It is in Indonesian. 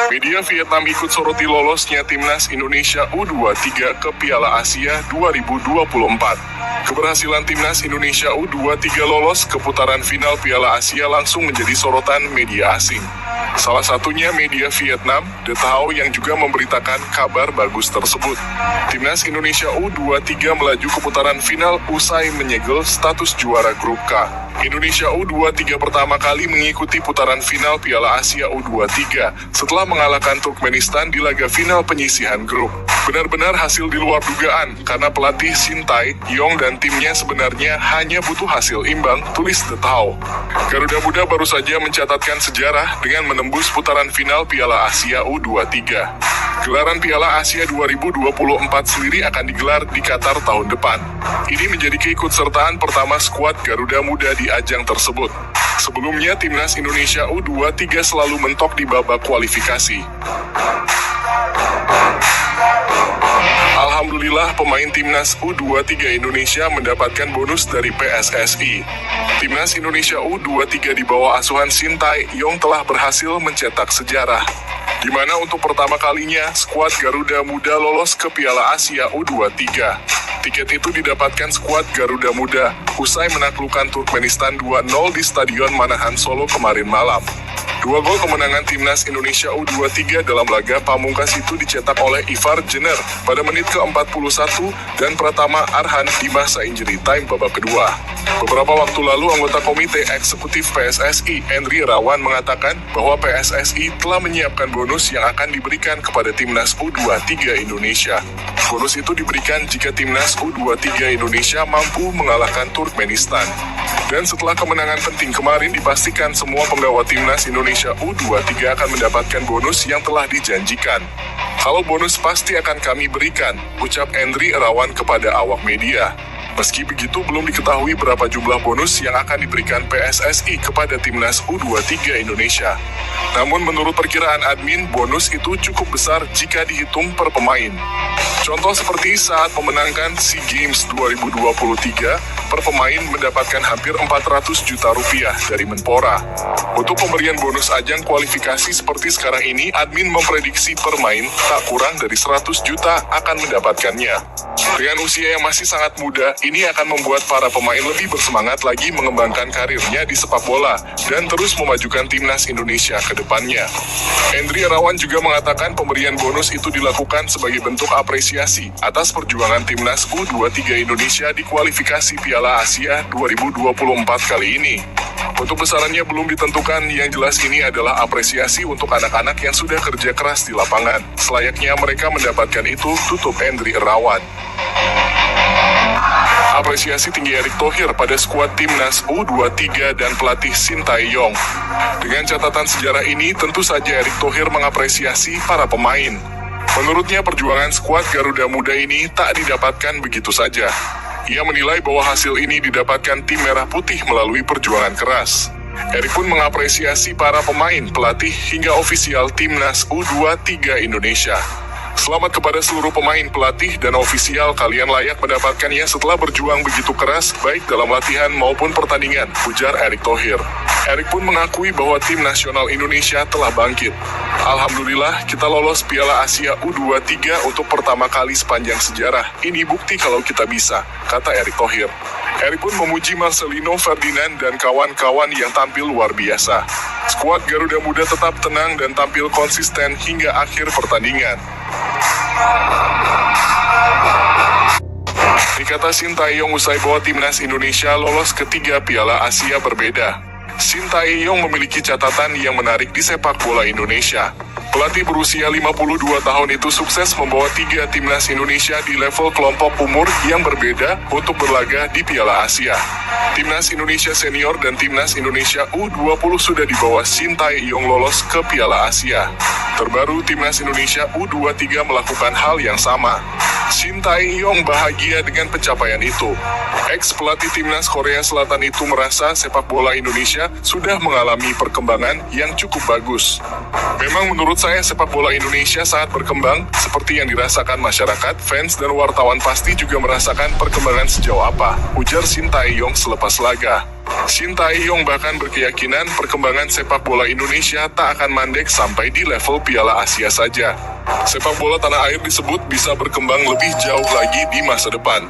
Media Vietnam ikut soroti lolosnya timnas Indonesia U23 ke Piala Asia 2024. Keberhasilan timnas Indonesia U23 lolos ke putaran final Piala Asia langsung menjadi sorotan media asing. Salah satunya media Vietnam, The Thao, yang juga memberitakan kabar bagus tersebut. Timnas Indonesia U23 melaju ke putaran final usai menyegel status juara grup K. Indonesia U23 pertama kali mengikuti putaran final Piala Asia U23 setelah mengalahkan Turkmenistan di laga final penyisihan grup. Benar-benar hasil di luar dugaan karena pelatih Shin Tae-yong dan timnya sebenarnya hanya butuh hasil imbang, tulis The Thao. Garuda Muda baru saja mencatatkan sejarah dengan menembus putaran final Piala Asia U23. Gelaran Piala Asia 2024 sendiri akan digelar di Qatar tahun depan. Ini menjadi keikutsertaan pertama skuad Garuda Muda di ajang tersebut. Sebelumnya, timnas Indonesia U23 selalu mentok di babak kualifikasi. Alhamdulillah, pemain timnas U23 Indonesia mendapatkan bonus dari PSSI. Timnas Indonesia U23 di bawah asuhan Shin Tae-yong telah berhasil mencetak sejarah, di mana untuk pertama kalinya skuad Garuda Muda lolos ke Piala Asia U23. Tiket itu didapatkan skuad Garuda Muda usai menaklukkan Turkmenistan 2-0 di Stadion Manahan Solo kemarin malam. 2 gol kemenangan timnas Indonesia U23 dalam laga pamungkas itu dicetak oleh Ivar Jenner pada menit ke-41 dan Pratama Arhan di masa injury time babak kedua. Beberapa waktu lalu, anggota Komite Eksekutif PSSI, Henry Irawan, mengatakan bahwa PSSI telah menyiapkan bonus yang akan diberikan kepada timnas U23 Indonesia. Bonus itu diberikan jika timnas U23 Indonesia mampu mengalahkan Turkmenistan. Dan setelah kemenangan penting kemarin, dipastikan semua penggawa timnas Indonesia U23 akan mendapatkan bonus yang telah dijanjikan. Kalau bonus pasti akan kami berikan, ucap Henry Irawan kepada awak media. Meski begitu, belum diketahui berapa jumlah bonus yang akan diberikan PSSI kepada timnas U23 Indonesia. Namun menurut perkiraan admin, bonus itu cukup besar jika dihitung per pemain. Contoh seperti saat memenangkan SEA Games 2023, per pemain mendapatkan hampir 400 juta rupiah dari Menpora. Untuk pemberian bonus ajang kualifikasi seperti sekarang ini, admin memprediksi per main tak kurang dari 100 juta akan mendapatkannya. Dengan usia yang masih sangat muda, ini akan membuat para pemain lebih bersemangat lagi mengembangkan karirnya di sepak bola dan terus memajukan timnas Indonesia ke depannya. Henry Irawan juga mengatakan pemberian bonus itu dilakukan sebagai bentuk apresiasi atas perjuangan timnas U23 Indonesia di kualifikasi Piala Asia 2024 kali ini. Untuk besarannya belum ditentukan, yang jelas ini adalah apresiasi untuk anak-anak yang sudah kerja keras di lapangan. Selayaknya mereka mendapatkan itu, tutup Henry Irawan. Apresiasi tinggi Erick Thohir pada skuad timnas U23 dan pelatih Shin Tae-yong. Dengan catatan sejarah ini, tentu saja Erick Thohir mengapresiasi para pemain. Menurutnya, perjuangan skuad Garuda Muda ini tak didapatkan begitu saja. Ia menilai bahwa hasil ini didapatkan tim merah putih melalui perjuangan keras. Erick pun mengapresiasi para pemain, pelatih, hingga ofisial timnas U23 Indonesia. Selamat kepada seluruh pemain, pelatih, dan ofisial, kalian layak mendapatkannya setelah berjuang begitu keras, baik dalam latihan maupun pertandingan, ujar Erick Thohir. Erick pun mengakui bahwa tim nasional Indonesia telah bangkit. Alhamdulillah, kita lolos Piala Asia U23 untuk pertama kali sepanjang sejarah. Ini bukti kalau kita bisa, kata Erick Thohir. Erick pun memuji Marcelino Ferdinand dan kawan-kawan yang tampil luar biasa. Skuad Garuda Muda tetap tenang dan tampil konsisten hingga akhir pertandingan. Dikata Shin Tae-yong usai bahwa timnas Indonesia lolos ke 3 Piala Asia berbeda. Shin Tae-yong memiliki catatan yang menarik di sepak bola Indonesia. Pelatih berusia 52 tahun itu sukses membawa 3 timnas Indonesia di level kelompok umur yang berbeda untuk berlaga di Piala Asia. Timnas Indonesia Senior dan Timnas Indonesia U20 sudah dibawa Shin Tae-yong lolos ke Piala Asia. Terbaru, Timnas Indonesia U23 melakukan hal yang sama. Shin Tae-yong bahagia dengan pencapaian itu. Ex-pelatih Timnas Korea Selatan itu merasa sepak bola Indonesia sudah mengalami perkembangan yang cukup bagus. Memang menurut saya sepak bola Indonesia sangat berkembang, seperti yang dirasakan masyarakat, fans, dan wartawan pasti juga merasakan perkembangan sejauh apa, ujar Shin Tae-yong selepas laga. Shin Tae-yong bahkan berkeyakinan perkembangan sepak bola Indonesia tak akan mandek sampai di level Piala Asia saja. Sepak bola tanah air disebut bisa berkembang lebih jauh lagi di masa depan.